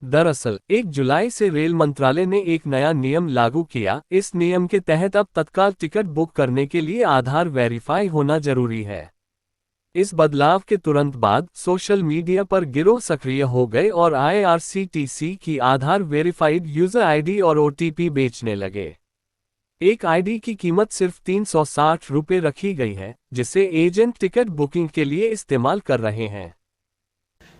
दरअसल 1 जुलाई से रेल मंत्रालय ने एक नया नियम लागू किया। इस नियम के तहत अब तत्काल टिकट बुक करने के लिए आधार वेरीफाई होना जरूरी है। इस बदलाव के तुरंत बाद सोशल मीडिया पर गिरोह सक्रिय हो गए और आईआरसीटीसी की आधार वेरीफाइड यूजर आईडी और ओटीपी बेचने लगे। एक आईडी की कीमत सिर्फ 360 रुपये रखी गई है, जिसे एजेंट टिकट बुकिंग के लिए इस्तेमाल कर रहे हैं।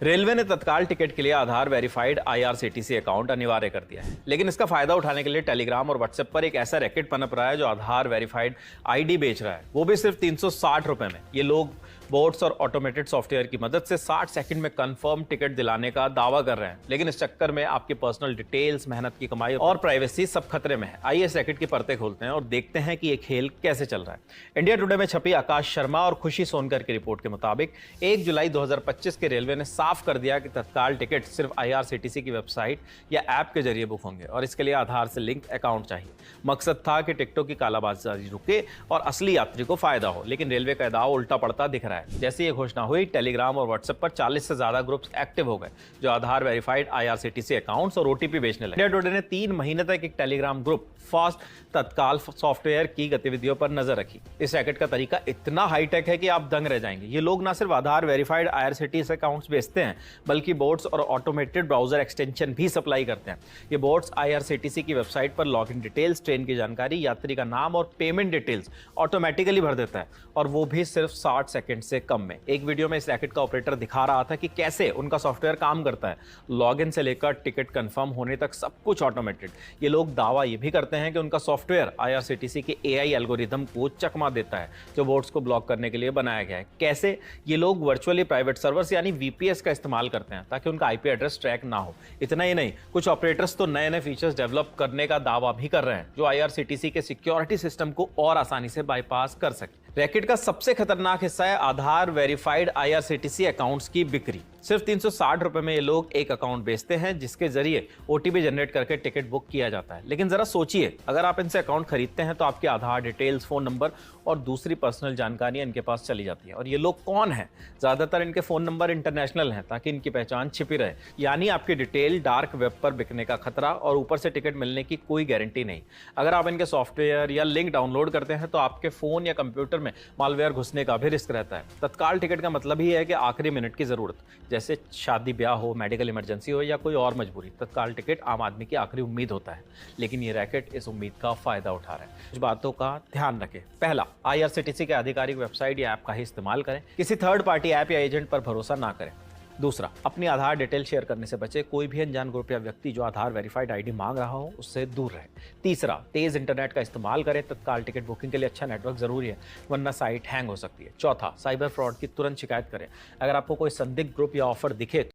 रेलवे ने तत्काल टिकट के लिए आधार वेरीफाइड आईआरसीटीसी अकाउंट अनिवार्य कर दिया है, लेकिन इसका फायदा उठाने के लिए टेलीग्राम और व्हाट्सएप पर एक ऐसा रैकेट पनप रहा है जो आधार वेरीफाइड आईडी बेच रहा है, वो भी सिर्फ 360 रुपए में। ये लोग बोट्स और ऑटोमेटेड सॉफ्टवेयर की मदद से 60 सेकंड में कंफर्म टिकट दिलाने का दावा कर रहे हैं, लेकिन इस चक्कर में आपकी पर्सनल डिटेल्स, मेहनत की कमाई और प्राइवेसी सब खतरे में है। आइए इस रैकेट की परतें खोलते हैं और देखते हैं कि ये खेल कैसे चल रहा है। इंडिया टुडे में छपी आकाश शर्मा और खुशी सोनकर की रिपोर्ट के मुताबिक 1 जुलाई 2025 के रेलवे ने साफ कर दिया कि तत्काल टिकट सिर्फ आईआरसीटीसी की वेबसाइट या ऐप के जरिए बुक होंगे और इसके लिए आधार से लिंक अकाउंट चाहिए। मकसद था कि टिकटों की कालाबाजारी रुके और असली यात्री को फायदा हो, लेकिन रेलवे का दाव उल्टा पड़ता दिख रहा है। जैसे ये घोषणा हुई, टेलीग्राम और व्हाट्सएप पर 40 से ज्यादा ग्रुप्स एक्टिव हो गए जो आधार वेरीफाइड आईआरसीटीसी अकाउंट्स और ओटीपी बेचने लगे। इंडिया टुडे ने 3 महीने तक एक टेलीग्राम ग्रुप फास्ट तत्काल सॉफ्टवेयर की गतिविधियों पर नजर रखी। इस रैकेट का तरीका इतना हाईटेक है कि आप दंग रह जाएंगे। ये लोग ना सिर्फ आधार वेरीफाइड आईआरसीटीसी अकाउंट्स बेचते हैं, बल्कि बोट्स और ऑटोमेटेड ब्राउजर एक्सटेंशन भी सप्लाई करते हैं। ये बोट्स आईआरसीटीसी की वेबसाइट पर लॉगिन डिटेल्स, ट्रेन की जानकारी, यात्री का नाम और पेमेंट डिटेल्स ऑटोमेटिकली भर देता है, और वो भी सिर्फ 60 सेकंड से कम में। एक वीडियो में इस रैकेट का ऑपरेटर दिखा रहा था कि कैसे उनका सॉफ्टवेयर काम करता है। लॉगिन से लेकर टिकट कंफर्म होने तक सब कुछ ऑटोमेटेड। ये लोग दावा ये भी करते हैं कि उनका सॉफ्टवेयर आईआरसीटीसी के एआई एल्गोरिदम को चकमा देता है, जो बोट्स को ब्लॉक करने के लिए बनाया गया है। कैसे? ये लोग वर्चुअली प्राइवेट सर्वर्स यानी वीपीएस का इस्तेमाल करते हैं ताकि उनका आईपी एड्रेस ट्रैक ना हो। इतना ही नहीं, कुछ ऑपरेटर्स तो नए नए फीचर्स डेवलप करने का दावा भी कर रहे हैं जो आईआरसीटीसी के सिक्योरिटी सिस्टम को और आसानी से बाईपास कर सके। रैकेट का सबसे खतरनाक हिस्सा है आधार वेरीफाइड आईआरसीटीसी अकाउंट्स की बिक्री। सिर्फ 360 रुपए में ये लोग एक अकाउंट बेचते हैं जिसके जरिए ओटीपी जनरेट करके टिकट बुक किया जाता है। लेकिन जरा सोचिए, अगर आप इनसे अकाउंट खरीदते हैं तो आपके आधार डिटेल्स, फोन नंबर और दूसरी पर्सनल जानकारियां इनके पास चली जाती है। और ये लोग कौन हैं? ज्यादातर इनके फोन नंबर इंटरनेशनल हैं ताकि इनकी पहचान छिपी रहे, यानी आपकी डिटेल डार्क वेब पर बिकने का खतरा और ऊपर से टिकट मिलने की कोई गारंटी नहीं। अगर आप इनके सॉफ्टवेयर या लिंक डाउनलोड करते हैं तो आपके फोन या कंप्यूटर में मालवेयर घुसने का भी रिस्क रहता है। तत्काल टिकट का मतलब ही है कि आखिरी मिनट की जरूरत, जैसे शादी ब्याह हो, मेडिकल इमरजेंसी हो या कोई और मजबूरी, तत्काल टिकट आम आदमी की आखिरी उम्मीद होता है। लेकिन ये रैकेट इस उम्मीद का फायदा उठा रहा है। कुछ बातों का ध्यान रखें। पहला, आईआरसीटीसी के आधिकारिक वेबसाइट या ऐप का ही इस्तेमाल करें। किसी थर्ड पार्टी ऐप या एजेंट पर भरोसा ना करें। दूसरा, अपनी आधार डिटेल शेयर करने से बचे। कोई भी अनजान ग्रुप या व्यक्ति जो आधार वेरीफाइड आईडी मांग रहा हो उससे दूर रहे। तीसरा, तेज इंटरनेट का इस्तेमाल करें। तत्काल टिकट बुकिंग के लिए अच्छा नेटवर्क जरूरी है, वरना साइट हैंग हो सकती है। चौथा, साइबर फ्रॉड की तुरंत शिकायत करें। अगर आपको कोई संदिग्ध ग्रुप या ऑफर दिखे